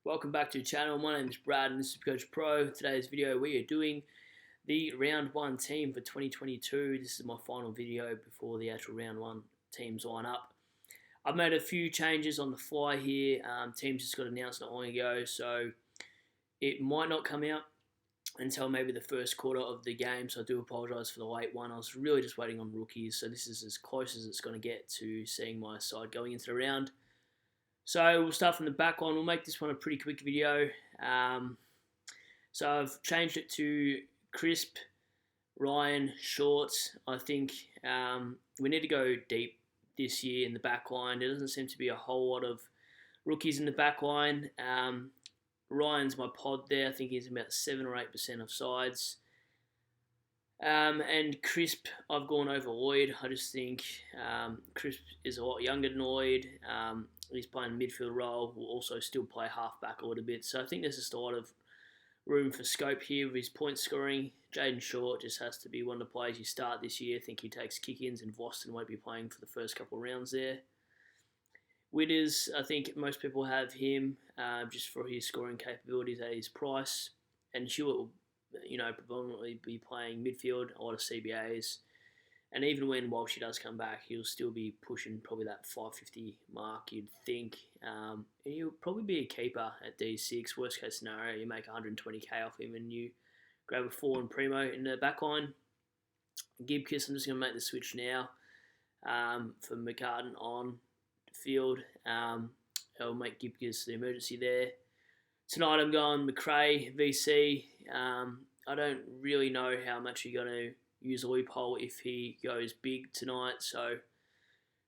Welcome back to the channel. My name is Brad and this is SuperCoach Pro. Today's video we are doing the round 1 team for 2022. This is my final video before the actual round 1 teams line up. I've made a few changes on the fly here. Teams just got announced not long ago, so it might not come out until maybe the first quarter of the game, so I do apologise for the late one. I was really just waiting on rookies, so this is as close as it's going to get to seeing my side going into the round. So we'll start from the back line. We'll make this one a pretty quick video. So I've changed it to Crisp, Ryan, Shorts. I think we need to go deep this year in the back line. There doesn't seem to be a whole lot of rookies in the back line. Ryan's my pod there. I think he's about 7 or 8% of sides. And Crisp, I've gone over Lloyd. I just think Crisp is a lot younger than Lloyd. He's playing midfield role. Will also still play halfback a little bit. So I think there's just a lot of room for scope here with his point scoring. Jaden Short just has to be one of the players you start this year. I think he takes kick-ins and Voston won't be playing for the first couple of rounds there. Witters, I think most people have him just for his scoring capabilities at his price. And Hewitt will, predominantly be playing midfield, a lot of CBAs. And even when Walshy does come back, he'll still be pushing probably that 550 mark, you'd think. And he'll probably be a keeper at D6. Worst case scenario, you make 120k off him and you grab a 4 and Primo in the back line. Gibkiss, I'm just going to make the switch now for McCartan on field. I'll make Gibkiss the emergency there. Tonight I'm going McRae, VC. I don't really know how much you're going to use a loophole if he goes big tonight. So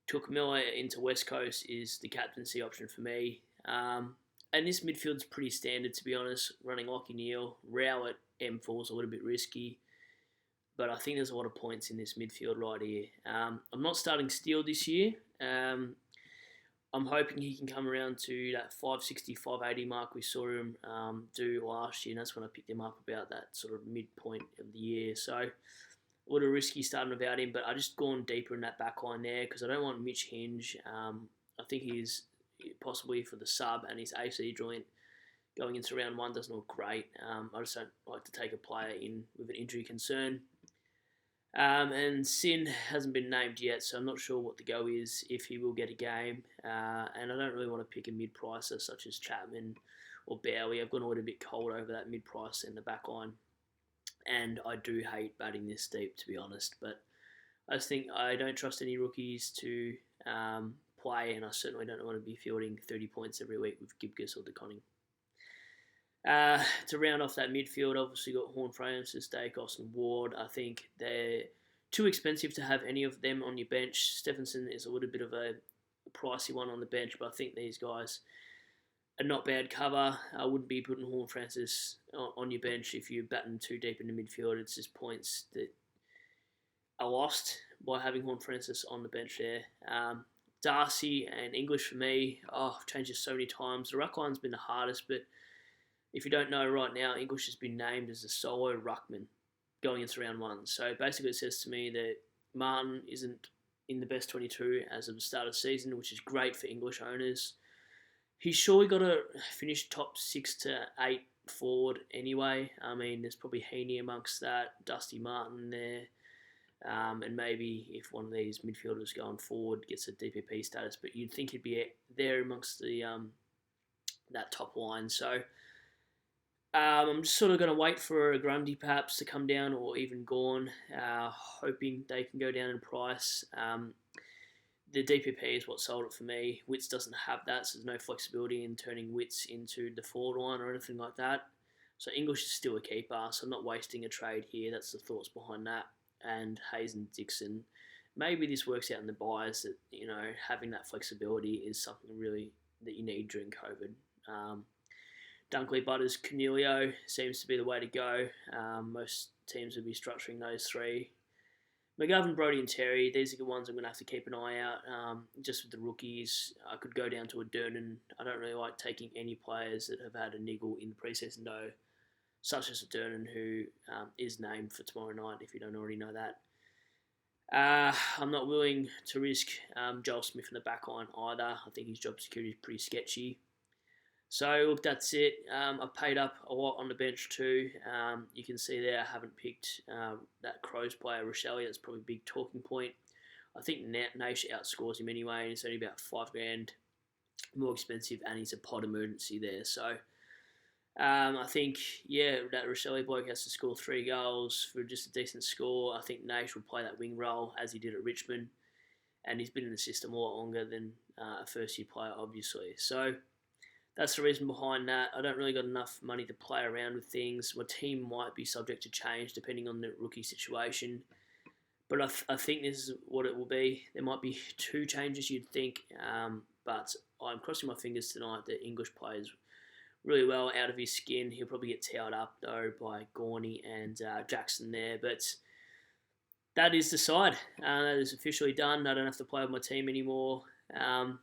Took Miller into West Coast is the captaincy option for me. And this midfield's pretty standard, to be honest. Running Lockie Neal, Rao at M4 is a little bit risky. But I think there's a lot of points in this midfield right here. I'm not starting Steele this year. I'm hoping he can come around to that 560, 580 mark we saw him do last year. And that's when I picked him up about that sort of midpoint of the year. So a little risky starting without him, but I just gone deeper in that back line there because I don't want Mitch Hinge. I think he's possibly for the sub and his AC joint going into round 1 doesn't look great. I just don't like to take a player in with an injury concern. And Sin hasn't been named yet, so I'm not sure what the go is if he will get a game. And I don't really want to pick a mid-pricer such as Chapman or Bowie. I've gone a little bit cold over that mid-price in the back line. And I do hate batting this deep, to be honest. But I just think I don't trust any rookies to play, and I certainly don't want to be fielding 30 points every week with Gibgus or DeConning. To round off that midfield, obviously got Horn Francis, Dacos and Ward. I think they're too expensive to have any of them on your bench. Stephenson is a little bit of a pricey one on the bench, but I think these guys are not bad cover. I wouldn't be putting Horn Francis on your bench if you're batting too deep in the midfield. It's just points that are lost by having Horn Francis on the bench there. Darcy and English for me, I've changed it so many times. The ruck line's been the hardest, but if you don't know right now, English has been named as a solo ruckman going into round 1. So basically it says to me that Martin isn't in the best 22 as of the start of the season, which is great for English owners. He's surely got to finish top 6 to 8 forward anyway. I mean, there's probably Heaney amongst that, Dusty Martin there, and maybe if one of these midfielders going forward gets a DPP status, but you'd think he'd be there amongst the that top line. So I'm just sort of going to wait for a Grundy perhaps to come down or even Gorn, hoping they can go down in price. The DPP is what sold it for me. Wits doesn't have that, so there's no flexibility in turning Wits into the forward line or anything like that. So English is still a keeper, so I'm not wasting a trade here. That's the thoughts behind that. And Hayes and Dixon, maybe this works out in the buys that, having that flexibility is something really that you need during COVID. Dunkley, Butters, Cornelio seems to be the way to go. Most teams will be structuring those 3. McGovern, Brody and Terry, these are the ones I'm going to have to keep an eye out. Just with the rookies, I could go down to a Durnan. I don't really like taking any players that have had a niggle in the preseason though, such as a Durnan who is named for tomorrow night, if you don't already know that. I'm not willing to risk Joel Smith in the back line either. I think his job security is pretty sketchy. So look, that's it. I paid up a lot on the bench too. You can see there I haven't picked that Crows player, Rochelle. That's probably a big talking point. I think Nash outscores him anyway, and it's only about $5,000 more expensive, and he's a pod emergency there. So I think, that Rochelle bloke has to score 3 goals for just a decent score. I think Nash will play that wing role as he did at Richmond, and he's been in the system a lot longer than a first-year player, obviously. So that's the reason behind that. I don't really got enough money to play around with things. My team might be subject to change depending on the rookie situation. But I think this is what it will be. There might be 2 changes, you'd think. But I'm crossing my fingers tonight that English plays really well out of his skin. He'll probably get towed up, though, by Gorney and Jackson there. But that is the side. That is officially done. I don't have to play with my team anymore. And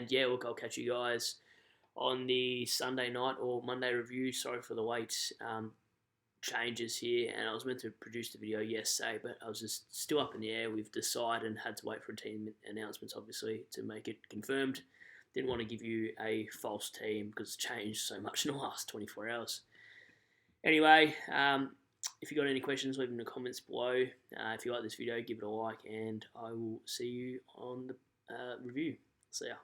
yeah, look, I'll catch you guys on the Sunday night or Monday review. Sorry for the late changes here, and I was meant to produce the video yesterday, but I was just still up in the air with Decide and had to wait for a team announcements, obviously, to make it confirmed. Didn't want to give you a false team because it's changed so much in the last 24 hours. Anyway, if you got any questions, leave them in the comments below. If you like this video, give it a like, and I will see you on the review. See ya.